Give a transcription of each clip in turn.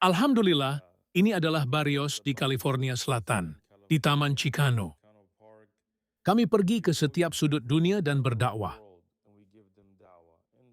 Alhamdulillah, ini adalah Barrios di California Selatan, di Taman Chicano. Kami pergi ke setiap sudut dunia dan berdakwah.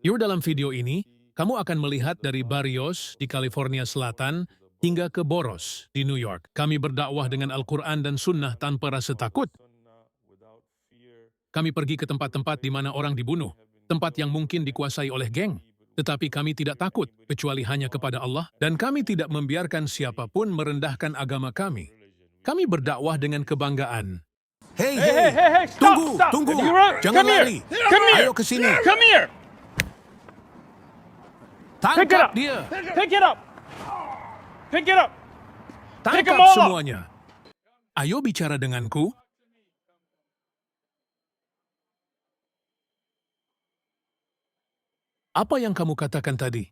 Yuk, dalam video ini, kamu akan melihat dari Barrios di California Selatan hingga ke Boros di New York. Kami berdakwah dengan Al-Quran dan Sunnah tanpa rasa takut. Kami pergi ke tempat-tempat di mana orang dibunuh, tempat yang mungkin dikuasai oleh geng. Tetapi kami tidak takut, kecuali hanya kepada Allah, dan kami tidak membiarkan siapapun merendahkan agama kami. Kami berdakwah dengan kebanggaan. Hey, tunggu, stop. tunggu, Come jangan here. lari. Come here. Ayo ke sini. Come here! Pick it Tangkap up. dia. Pick it up! Pick it up! Pick 'em Tangkap all up. semuanya. Ayo bicara denganku. Apa yang kamu katakan tadi?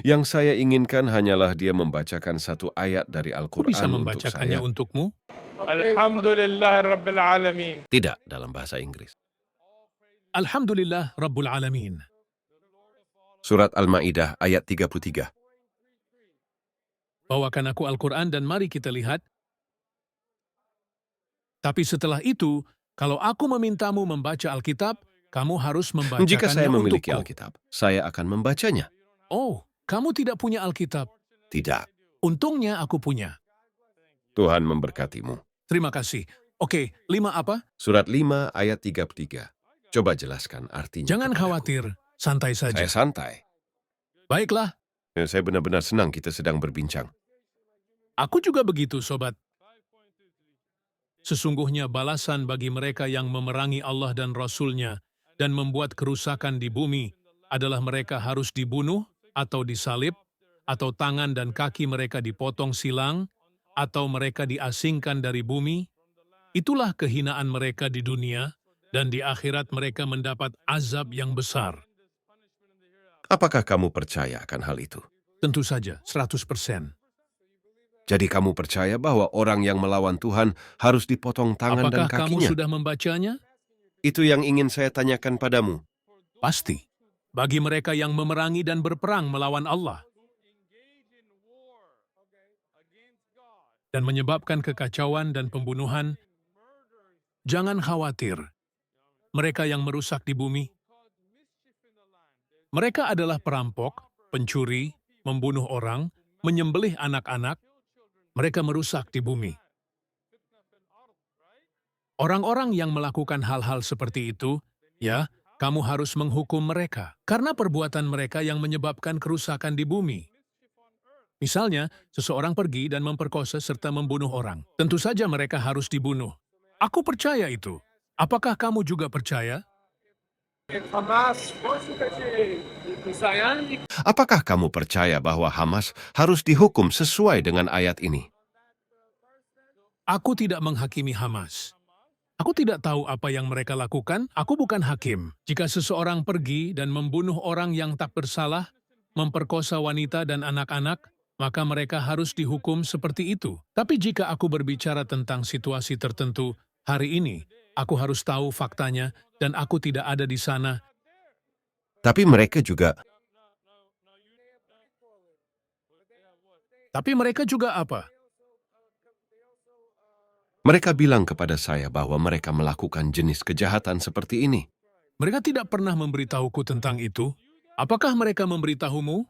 Yang saya inginkan hanyalah dia membacakan satu ayat dari Aku Al-Quran bisa untuk membacakannya saya. untukmu? Alhamdulillah Rabbil Alamin. Tidak dalam bahasa Inggris. Alhamdulillah Rabbul Alamin. Surat Al-Ma'idah ayat 33. Bawakan aku Al-Quran dan mari kita lihat. Tapi setelah itu, kalau aku memintamu membaca Alkitab, kamu harus membacakannya Jika saya memiliki untukku. Alkitab, saya akan membacanya. Oh, kamu tidak punya Alkitab. Tidak. Untungnya aku punya. Tuhan memberkatimu. Terima kasih. Oke, 5 apa? Surat 5 ayat 33. Coba jelaskan artinya. Jangan kepadaku. khawatir, santai saja. Saya santai. Baiklah, Saya benar-benar senang kita sedang berbincang. aku juga begitu, sobat. Sesungguhnya balasan bagi mereka yang memerangi Allah dan Rasul-Nya dan membuat kerusakan di bumi adalah mereka harus dibunuh atau disalib, atau tangan dan kaki mereka dipotong silang, atau mereka diasingkan dari bumi. Itulah kehinaan mereka di dunia, dan di akhirat mereka mendapat azab yang besar. Apakah kamu percaya akan hal itu? Tentu saja, 100%. Jadi kamu percaya bahwa orang yang melawan Tuhan harus dipotong tangan Apakah dan kamu kakinya? sudah membacanya? Itu yang ingin saya tanyakan padamu. Pasti. Bagi mereka yang memerangi dan berperang melawan Allah dan menyebabkan kekacauan dan pembunuhan, jangan khawatir. Mereka yang merusak di bumi, mereka adalah perampok, pencuri, membunuh orang, menyembelih anak-anak. Mereka merusak di bumi. Orang-orang yang melakukan hal-hal seperti itu, ya, kamu harus menghukum mereka karena perbuatan mereka yang menyebabkan kerusakan di bumi. Misalnya, seseorang pergi dan memperkosa serta membunuh orang. Tentu saja mereka harus dibunuh. Aku percaya itu. Apakah kamu juga percaya? Apakah kamu percaya bahwa Hamas harus dihukum sesuai dengan ayat ini? Aku tidak menghakimi Hamas. Aku tidak tahu apa yang mereka lakukan, aku bukan hakim. Jika seseorang pergi dan membunuh orang yang tak bersalah, memperkosa wanita dan anak-anak, maka mereka harus dihukum seperti itu. Tapi jika aku berbicara tentang situasi tertentu, hari ini, aku harus tahu faktanya dan aku tidak ada di sana. Tapi mereka juga apa? Mereka bilang kepada saya bahwa mereka melakukan jenis kejahatan seperti ini. Mereka tidak pernah memberitahuku tentang itu. Apakah mereka memberitahumu?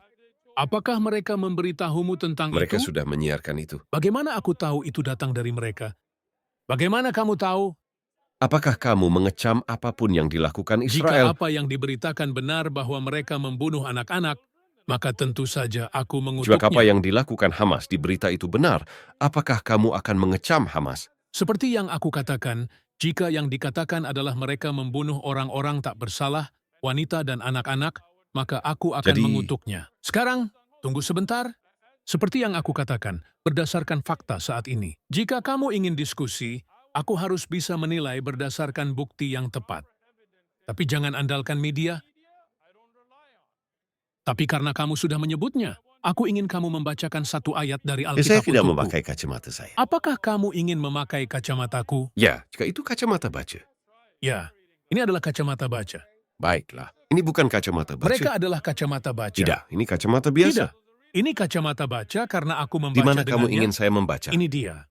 Apakah mereka memberitahumu tentang Mereka itu? sudah menyiarkan itu. Bagaimana aku tahu itu datang dari mereka? Bagaimana kamu tahu? Apakah kamu mengecam apapun yang dilakukan Jika Israel? apa yang diberitakan benar bahwa mereka membunuh anak-anak, maka tentu saja aku Jika apa mengutuknya. yang dilakukan Hamas di berita itu benar, apakah kamu akan mengecam Hamas? Seperti yang aku katakan, jika yang dikatakan adalah mereka membunuh orang-orang tak bersalah, wanita dan anak-anak, maka aku akan Jadi- mengutuknya. Sekarang, tunggu sebentar. Seperti yang aku katakan, berdasarkan fakta saat ini. Jika kamu ingin diskusi, aku harus bisa menilai berdasarkan bukti yang tepat. Tapi jangan andalkan media. Tapi karena kamu sudah menyebutnya, aku ingin kamu membacakan satu ayat dari Saya Alkitab tidak untukku. memakai kacamata saya. Apakah kamu ingin memakai kacamataku? Ya, jika itu kacamata baca. Ya, ini adalah kacamata baca. Baiklah, ini bukan kacamata baca. Mereka adalah kacamata baca. Tidak, ini kacamata biasa. Tidak. Ini kacamata baca karena aku membaca Di mana kamu dengannya. ingin saya membaca? Ini dia.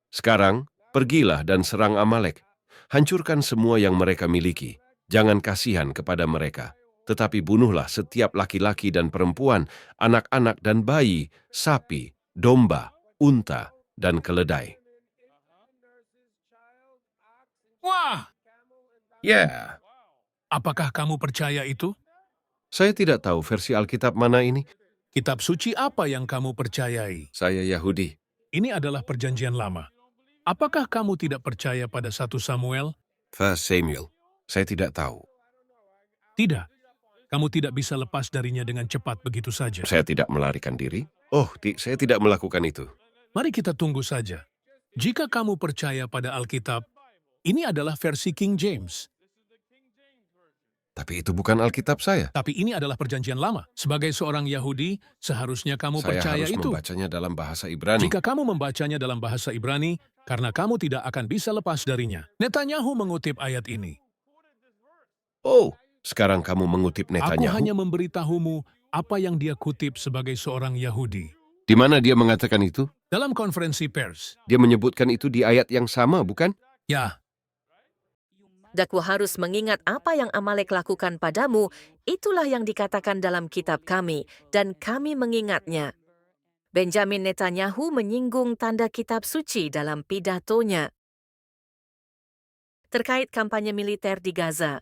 Sekarang, pergilah dan serang Amalek. Hancurkan semua yang mereka miliki. Jangan kasihan kepada mereka. Tetapi bunuhlah setiap laki-laki dan perempuan, anak-anak dan bayi, sapi, domba, unta, dan keledai. Wah, Ya, apakah kamu percaya itu? saya tidak tahu versi Alkitab mana ini. Kitab suci apa yang kamu percayai? Saya Yahudi. Ini adalah perjanjian lama. Apakah kamu tidak percaya pada 1 Samuel? First Samuel. Saya tidak tahu. Tidak. Kamu tidak bisa lepas darinya dengan cepat begitu saja. Saya tidak melarikan diri. Oh, saya tidak melakukan itu. Mari kita tunggu saja. Jika kamu percaya pada Alkitab, ini adalah versi King James. Tapi itu bukan Alkitab saya. Tapi ini adalah perjanjian lama. Sebagai seorang Yahudi, seharusnya kamu Saya percaya harus itu. membacanya dalam bahasa Ibrani. Jika kamu membacanya dalam bahasa Ibrani, karena kamu tidak akan bisa lepas darinya. Netanyahu mengutip ayat ini. Oh, sekarang kamu mengutip Aku Netanyahu. hanya memberitahumu apa yang dia kutip sebagai seorang Yahudi. Di mana dia mengatakan itu? Dalam konferensi pers. Dia menyebutkan itu di ayat yang sama, bukan? Ya, Dakwa harus mengingat apa yang Amalek lakukan padamu, itulah yang dikatakan dalam kitab kami, dan kami mengingatnya. Benjamin Netanyahu menyinggung tanda kitab suci dalam pidatonya. Terkait kampanye militer di Gaza.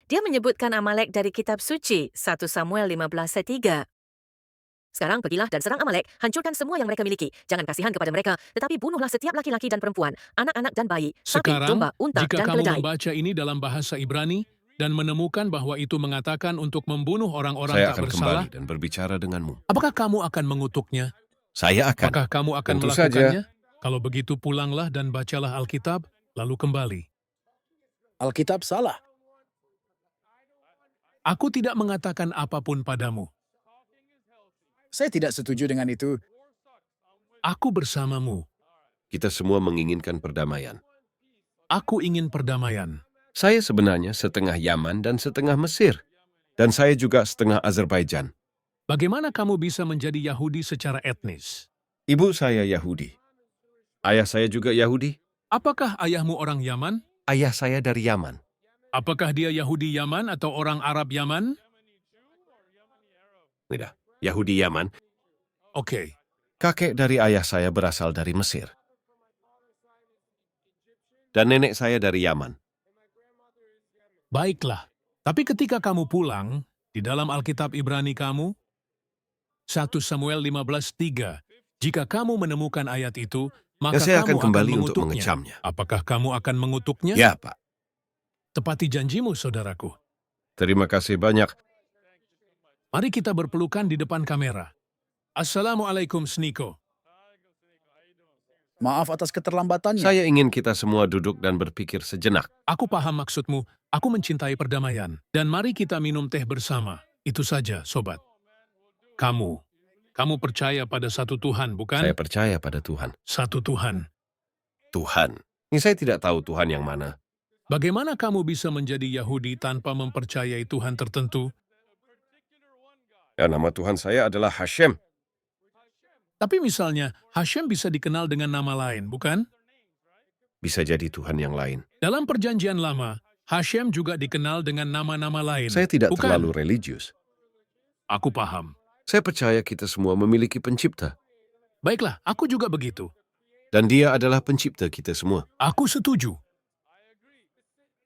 Dia menyebutkan Amalek dari kitab suci, 1 Samuel 15:3. Sekarang pergilah dan serang Amalek, hancurkan semua yang mereka miliki. Jangan kasihan kepada mereka, tetapi bunuhlah setiap laki-laki dan perempuan, anak-anak dan bayi, sapi, sekarang domba, unta, jika dan kamu keledai. membaca ini dalam bahasa Ibrani dan menemukan bahwa itu mengatakan untuk membunuh orang-orang Saya tak akan bersalah, kembali dan berbicara denganmu. apakah kamu akan mengutuknya? Saya akan. Apakah kamu akan Tentu melakukannya? Kalau begitu pulanglah dan bacalah Alkitab, lalu kembali. Alkitab salah. Aku tidak mengatakan apapun padamu. Saya tidak setuju dengan itu. Aku bersamamu. Kita semua menginginkan perdamaian. Aku ingin perdamaian. Saya sebenarnya setengah Yaman dan setengah Mesir. Dan saya juga setengah Azerbaijan. Bagaimana kamu bisa menjadi Yahudi secara etnis? Ibu saya Yahudi. Ayah saya juga Yahudi. Apakah ayahmu orang Yaman? Ayah saya dari Yaman. Apakah dia Yahudi Yaman atau orang Arab Yaman? Tidak, Yahudi Yaman. Oke. Kakek dari ayah saya berasal dari Mesir. Dan nenek saya dari Yaman. Baiklah. Tapi ketika kamu pulang, di dalam Alkitab Ibrani kamu, 1 Samuel 15:3, jika kamu menemukan ayat itu, maka Dan saya kamu akan kembali untuk mengutuknya. mengecamnya. Apakah kamu akan mengutuknya? Ya, Pak. Tepati janjimu, saudaraku. Terima kasih banyak. Mari kita berpelukan di depan kamera. Assalamualaikum, Sniko. Maaf atas keterlambatannya. Saya ingin kita semua duduk dan berpikir sejenak. Aku paham maksudmu. Aku mencintai perdamaian. Dan mari kita minum teh bersama. Itu saja, sobat. Kamu percaya pada satu Tuhan, bukan? Saya percaya pada Tuhan. Satu Tuhan. Tuhan. Ini saya tidak tahu Tuhan yang mana. Bagaimana kamu bisa menjadi Yahudi tanpa mempercayai Tuhan tertentu? Ya, nama Tuhan saya adalah Hashem. Tapi misalnya, Hashem bisa dikenal dengan nama lain, bukan? Bisa jadi Tuhan yang lain. Dalam perjanjian lama, Hashem juga dikenal dengan nama-nama lain. Saya tidak bukan? terlalu religius. Aku paham. Saya percaya kita semua memiliki pencipta. Baiklah, aku juga begitu. Dan dia adalah pencipta kita semua. Aku setuju.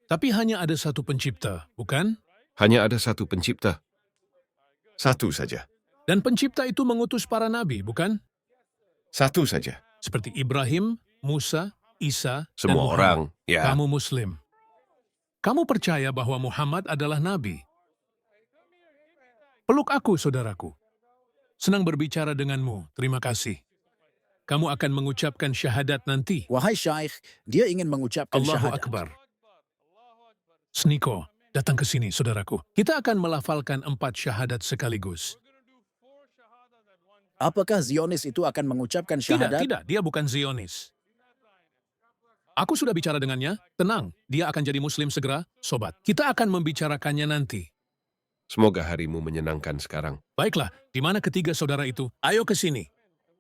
Tapi hanya ada satu pencipta, bukan? Hanya ada satu pencipta. Satu saja. Dan pencipta itu mengutus para nabi, bukan? Satu saja. Seperti Ibrahim, Musa, Isa, dan Semua Muhammad. orang, ya. Kamu Muslim. Kamu percaya bahwa Muhammad adalah nabi. Peluk aku, saudaraku. Senang berbicara denganmu. Terima kasih. Kamu akan mengucapkan syahadat nanti. Wahai Syaikh, dia ingin mengucapkan Allahu syahadat. Akbar. Sniko, datang ke sini, saudaraku. Kita akan melafalkan 4 syahadat sekaligus. Apakah Zionis itu akan mengucapkan syahadat? Tidak, dia bukan Zionis. Aku sudah bicara dengannya. Tenang, dia akan jadi Muslim segera. Sobat, kita akan membicarakannya nanti. Semoga harimu menyenangkan sekarang. Baiklah, di mana ketiga saudara itu? Ayo ke sini.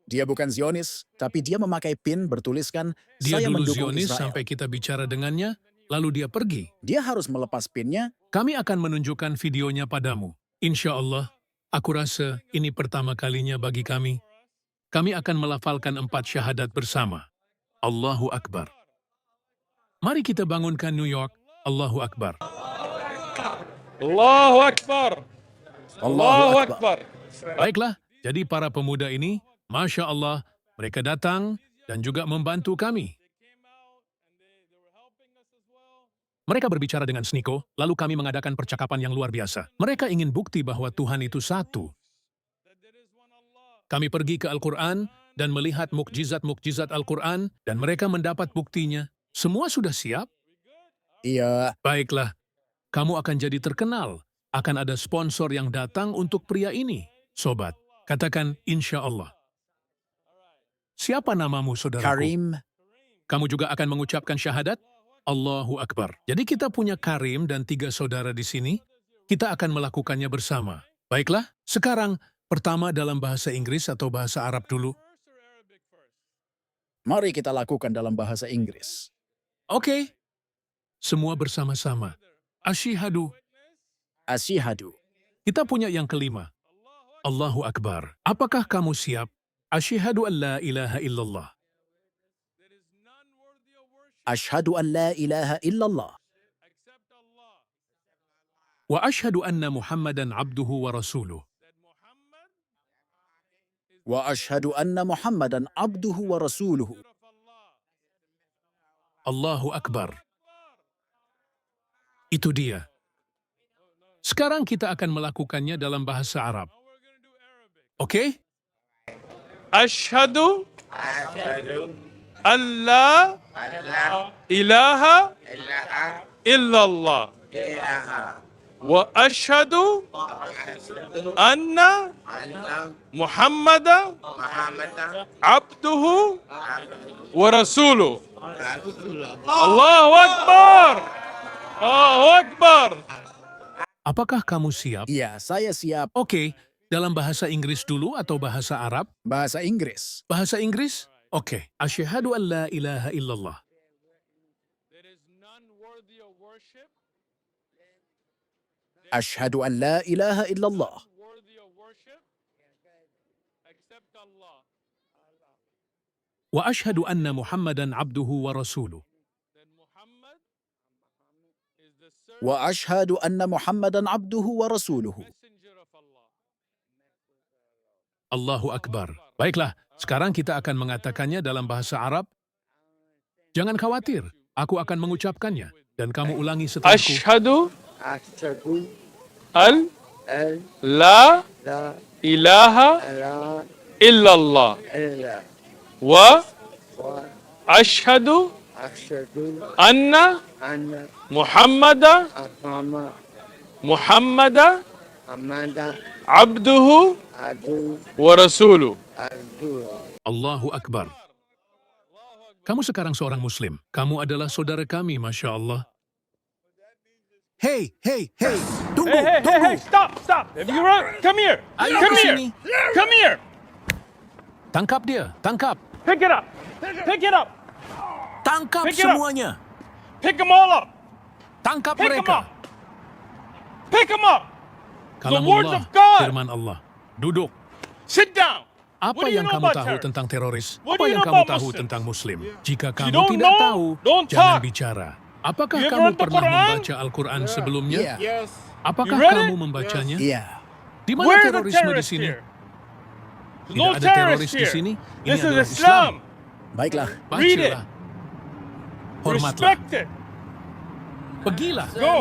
Dia bukan Zionis, tapi dia memakai pin bertuliskan, Dia saya dulu mendukung Zionis Israel. sampai kita bicara dengannya, lalu dia pergi. Dia harus melepas pinnya. Kami akan menunjukkan videonya padamu. Insya Allah, aku rasa ini pertama kalinya bagi kami. Kami akan melafalkan 4 syahadat bersama. Allahu Akbar. Mari kita bangunkan New York. Allahu Akbar. Allahu Akbar. Allahu Akbar. Baiklah, jadi para pemuda ini, Masya Allah, mereka datang dan juga membantu kami. Mereka berbicara dengan Sniko, lalu kami mengadakan percakapan yang luar biasa. Mereka ingin bukti bahwa Tuhan itu satu. Kami pergi ke Al-Quran dan melihat mukjizat-mukjizat Al-Quran dan mereka mendapat buktinya. Semua sudah siap? Iya, Baiklah, kamu akan jadi terkenal. Akan ada sponsor yang datang untuk pria ini. Sobat, katakan insya Allah. Siapa namamu, saudaraku? Karim. Kamu juga akan mengucapkan syahadat? Allahu Akbar. Jadi kita punya Karim dan 3 saudara di sini. Kita akan melakukannya bersama. Baiklah, sekarang pertama dalam bahasa Inggris atau bahasa Arab dulu. Mari kita lakukan dalam bahasa Inggris. Oke. Semua bersama-sama. Asyhadu. Asyhadu. Kita punya yang kelima. Allahu Akbar. Apakah kamu siap? Asyhadu an la ilaha illallah. Asyhadu an la ilaha illallah. Wa asyhadu anna Muhammadan abduhu wa rasuluh. Wa asyhadu anna Muhammadan abduhu wa rasuluhu. Allahu Akbar. Itu dia. Sekarang kita akan melakukannya dalam bahasa Arab. Oke? Ashhadu an la ilaha illallah. Wa ashhadu anna Muhammadan abduhu wa rasuluh. Allahu Akbar. Allahu Akbar. Apakah kamu siap? Iya, saya siap. Oke, dalam bahasa Inggris dulu atau bahasa Arab? Bahasa Inggris. Bahasa Inggris? Oke. Asyhadu an la ilaha illallah. Asyhadu an la ilaha illallah. Wa asyhadu anna Muhammadan abduhu wa rasuluh. Wa asyhadu anna Muhammadan abduhu wa rasuluhu. Allahu Akbar. Baiklah, sekarang kita akan mengatakannya dalam bahasa Arab. Jangan khawatir, aku akan mengucapkannya. Dan kamu ulangi setelahku. Ashhadu an la ilaha illallah. Wa ashhadu anna Muhammada abduhu wa rasuluh. Allahu Akbar. Kamu sekarang seorang Muslim. Kamu adalah saudara kami, Masya Allah. Hey, hey, hey. Tunggu, tunggu. Stop. Have you run? Come here. Ayo Come ke here. sini. Come here. Tangkap dia, tangkap. Pick it up. Pick it up. Tangkap Pick it up. semuanya. Pick them all up. Tangkap Pick them mereka. up. Pick them up. words Kalamullah, of God. firman Allah. Duduk. Sit down. Apa What do you yang know kamu about tahu terror? tentang teroris? What Apa do you yang know kamu about tahu Muslims? tentang Muslim? Jika you kamu don't tidak know, tahu, don't jangan talk. bicara. Apakah You ever kamu read the pernah Quran? membaca Al-Quran sebelumnya? Iya. Apakah You read kamu it? membacanya? Iya. Di mana Where's the terorisme di terrorist sini? here? Tidak No ada terrorist teroris di here. sini. Ini This is adalah Islam. Baiklah. Read it. Bacalah. Hormatlah. Respect it. Pergilah. Go.